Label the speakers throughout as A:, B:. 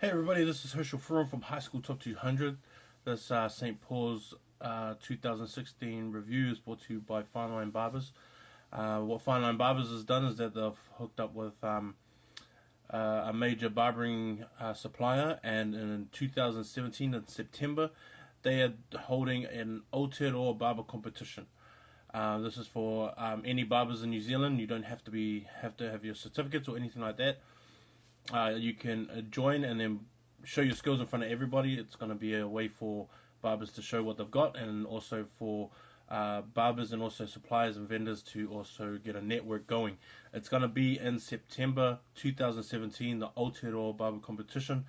A: Hey everybody, this is Herschel Froome from High School Top 200. This St. Paul's 2016 review is brought to you by Fineline Barbers. What Fineline Barbers has done is that they've hooked up with a major barbering supplier, and in 2017 in September they are holding an Aotearoa barber competition. This is for any barbers in New Zealand. You don't have to have your certificates or anything like that. You can join and then show your skills in front of everybody. It's going to be a way for barbers to show what they've got, and also for barbers and also suppliers and vendors to also get a network going. It's going to be in September 2017, the Aotearoa Barber Competition.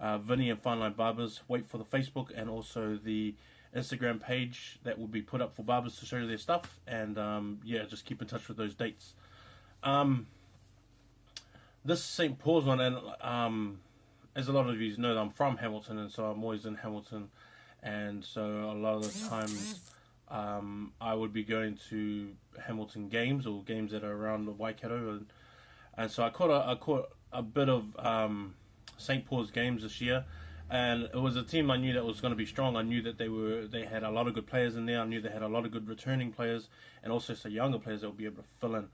A: Vinnie and Fineline Barbers. Wait for the Facebook and also the Instagram page that will be put up for barbers to show their stuff. And yeah, just keep in touch with those dates. This St. Paul's one, and as a lot of you know, I'm from Hamilton, and so I'm always in Hamilton, and so a lot of the times I would be going to Hamilton games or games that are around the Waikato, and so I caught a bit of St. Paul's games this year, and it was a team I knew that was going to be strong. I knew that they had a lot of good players in there. I knew they had a lot of good returning players, and also some younger players that would be able to fill in.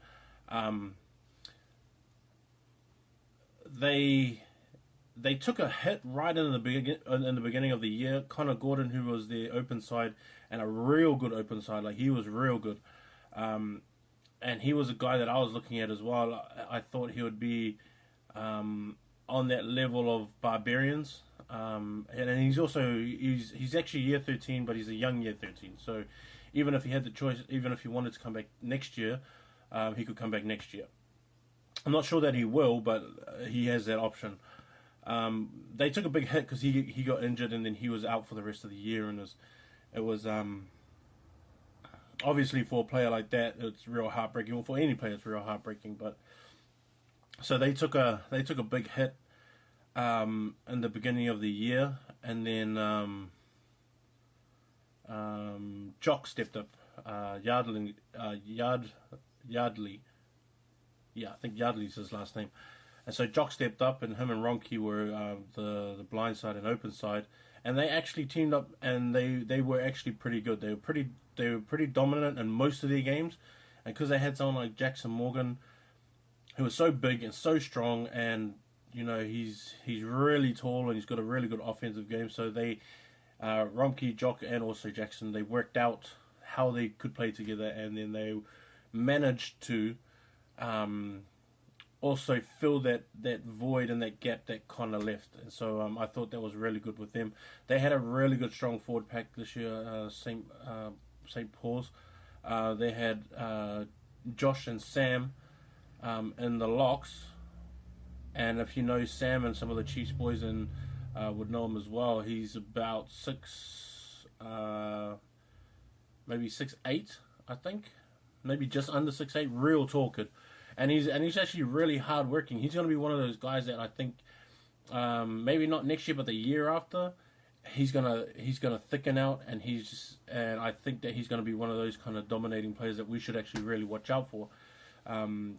A: They took a hit right in the beginning of the year. Connor Gordon, who was the open side, and a real good open side, like he was real good, and he was a guy that I was looking at as well. I thought he would be on that level of Barbarians, and he's actually year 13, but he's a young year 13. So even if he had the choice, even if he wanted to come back next year, he could come back next year. I'm not sure that he will, but he has that option. They took a big hit because he got injured, and then he was out for the rest of the year. And it was obviously, for a player like that, it's real heartbreaking. Well, for any player, it's real heartbreaking. But so they took a big hit in the beginning of the year, and then Jock stepped up. Yardley. Yeah, I think Yardley's his last name. And so Jock stepped up, and him and Ronke were the blind side and open side, and they actually teamed up, and they were actually pretty good. They were pretty dominant in most of their games, and because they had someone like Jackson Morgan, who was so big and so strong, and you know he's really tall and he's got a really good offensive game. So they Ronke, Jock, and also Jackson, they worked out how they could play together, and then they managed to also fill that void and that gap that Connor left. And so I thought that was really good with them. They had a really good strong forward pack this year, St. Paul's. They had Josh and Sam in the locks, and if you know Sam and some of the Chiefs boys and would know him as well, he's about maybe 6'8", I think. Maybe just under 6'8", real tall kid, and he's actually really hard working. He's going to be one of those guys that I think maybe not next year, but the year after, he's gonna thicken out, and I think that he's going to be one of those kind of dominating players that we should actually really watch out for. Kind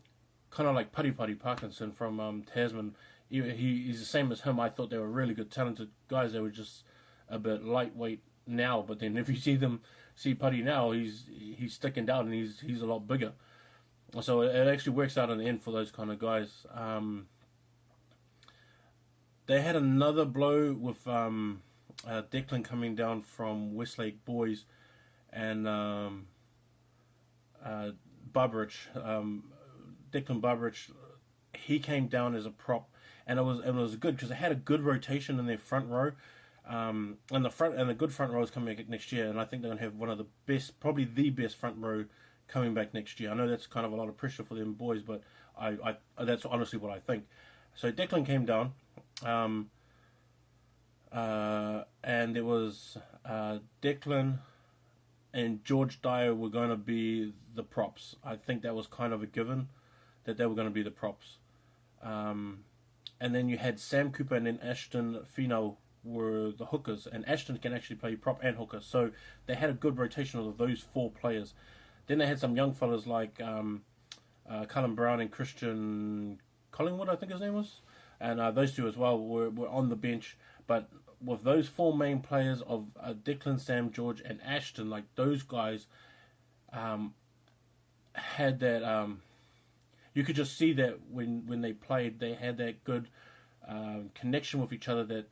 A: of like Putty Parkinson from Tasman. He's the same as him. I thought they were really good, talented guys. They were just a bit lightweight now, but then if you see Putty now, he's sticking down, and he's a lot bigger. So it actually works out in the end for those kind of guys. They had another blow with Declan coming down from Westlake Boys, and Barberich, Declan Barberich, he came down as a prop, and it was good because they had a good rotation in their front row. And the good front row is coming back next year, and I think they're going to have one of the best, probably the best front row coming back next year. I know that's kind of a lot of pressure for them boys, but I that's honestly what I think. So Declan came down, and there was Declan and George Dyer were going to be the props. I think that was kind of a given that they were going to be the props. And then you had Sam Cooper and then Ashton Fino were the hookers, and Ashton can actually play prop and hooker, so they had a good rotation of those four players. Then they had some young fellas like Cullen Brown and Christian Collingwood, I think his name was. and those two as well were on the bench. But with those four main players of Declan, Sam, George, and Ashton, like those guys had that. You could just see that when they played, they had that good connection with each other, that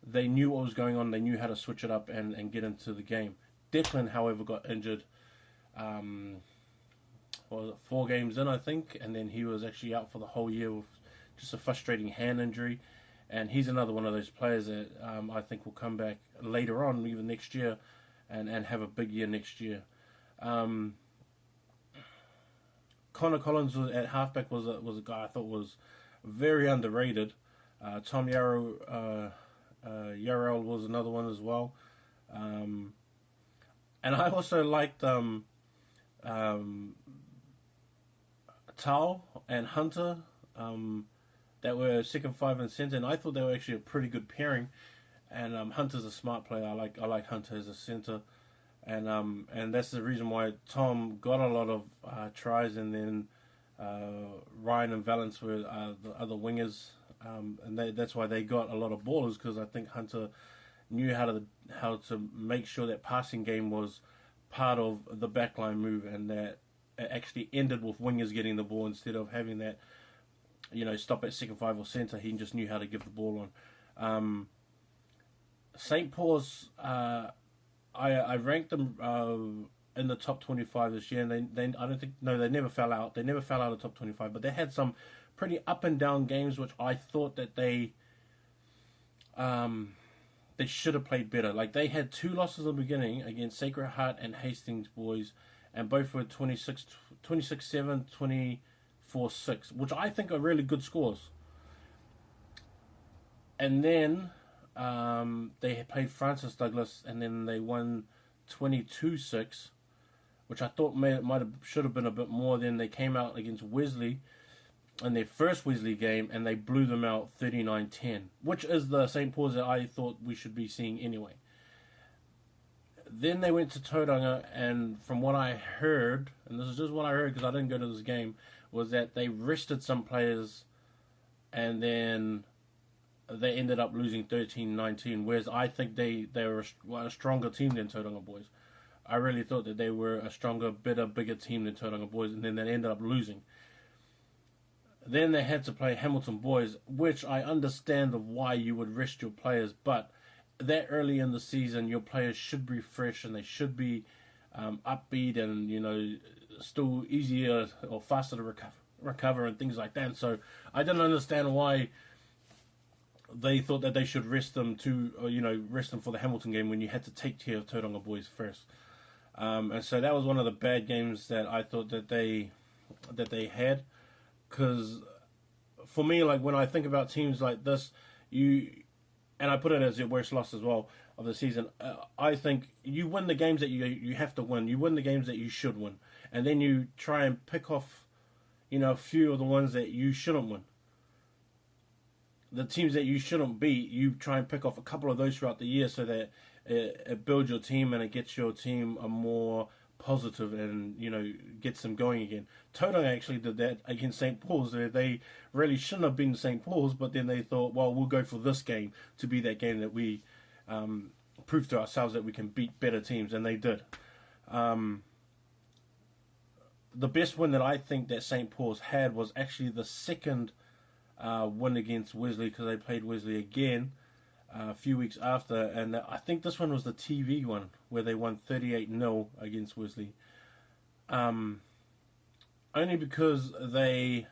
A: they knew what was going on, they knew how to switch it up and get into the game. Declan, however, got injured 4 games in, I think, and then he was actually out for the whole year with just a frustrating hand injury. And he's another one of those players that I think will come back later on, even next year, and have a big year next year. Connor Collins at halfback was a guy I thought was very underrated. Tom Yarrow was another one as well. And I also liked Tao and Hunter that were second 5 and centre, and I thought they were actually a pretty good pairing. And Hunter's a smart player. I like Hunter as a centre, and that's the reason why Tom got a lot of tries, and then Ryan and Valence were the other wingers, and that's why they got a lot of ballers, because I think Hunter knew how to make sure that passing game was part of the backline move, and that it actually ended with wingers getting the ball instead of having that, stop at second 5 or centre. He just knew how to give the ball on. St. Paul's, I ranked them in the top 25 this year, and they never fell out. They never fell out of the top 25, but they had some pretty up and down games, which I thought that they should have played better. Like, they had 2 losses in the beginning against Sacred Heart and Hastings boys, and both were 26-7, 24-6, which I think are really good scores. And then they had played Francis Douglas, and then they won 22-6, which I thought should have been a bit more. Then they came out against Wesley in their first Wesley game, and they blew them out 39-10, which is the St. Paul's that I thought we should be seeing anyway. Then they went to Tauranga, and from what I heard, and this is just what I heard because I didn't go to this game, was that they rested some players, and then they ended up losing 13-19, whereas I think they were a stronger team than Tauranga boys. I really thought that they were a stronger, better, bigger team than Tauranga boys, and then they ended up losing. Then they had to play Hamilton boys, which I understand of why you would rest your players, but that early in the season, your players should be fresh, and they should be upbeat, and still easier or faster to recover and things like that. So I didn't understand why they thought that they should rest them rest them for the Hamilton game when you had to take care of Tauranga boys first. And so that was one of the bad games that I thought that they had, because for me, like, when I think about teams like this, and I put it as your worst loss as well of the season, I think you win the games that you have to win. You win the games that you should win. And then you try and pick off, a few of the ones that you shouldn't win. The teams that you shouldn't beat, you try and pick off a couple of those throughout the year, so that it builds your team and it gets your team a more positive and, gets them going again. Tauranga actually did that against St. Paul's. They really shouldn't have been St. Paul's, but then they thought, well, we'll go for this game to be that game that we prove to ourselves that we can beat better teams, and they did. The best win that I think that St. Paul's had was actually the second win against Wesley, because they played Wesley again a few weeks after, and I think this one was the TV one where they won 38-0 against Wesley. Only because they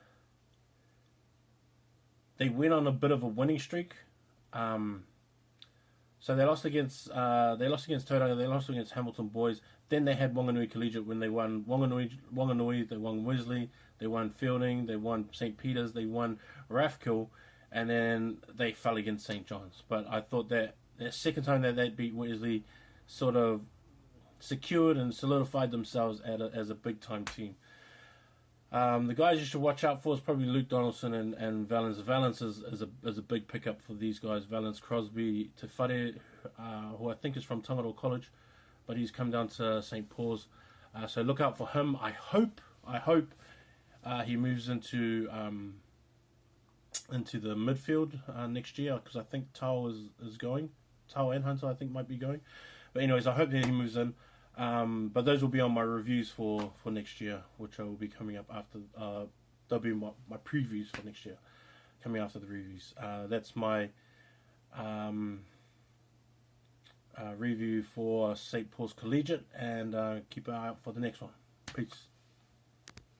A: went on a bit of a winning streak. So they lost against Tauranga, they lost against Hamilton boys. Then they had Wanganui Collegiate when they won Wanganui, they won Wesley, they won Fielding, they won St. Peter's, they won Rathkill, and then they fell against St. John's. But I thought that second time that they beat Wesley sort of secured and solidified themselves as a big time team. The guys you should watch out for is probably Luke Donaldson and Valence. Valence is a big pickup for these guys. Valence Crosby Te Whare, who I think is from Tangaroa College, but he's come down to St. Paul's. So look out for him. I hope he moves into into the midfield next year, because I think Tao is going. Tao and Hunter, I think, might be going. But anyways, I hope that he moves in. But those will be on my reviews for next year, which will be coming up after. They'll be my previews for next year, coming after the reviews. That's my review for St Paul's Collegiate, and keep an eye out for the next one. Peace.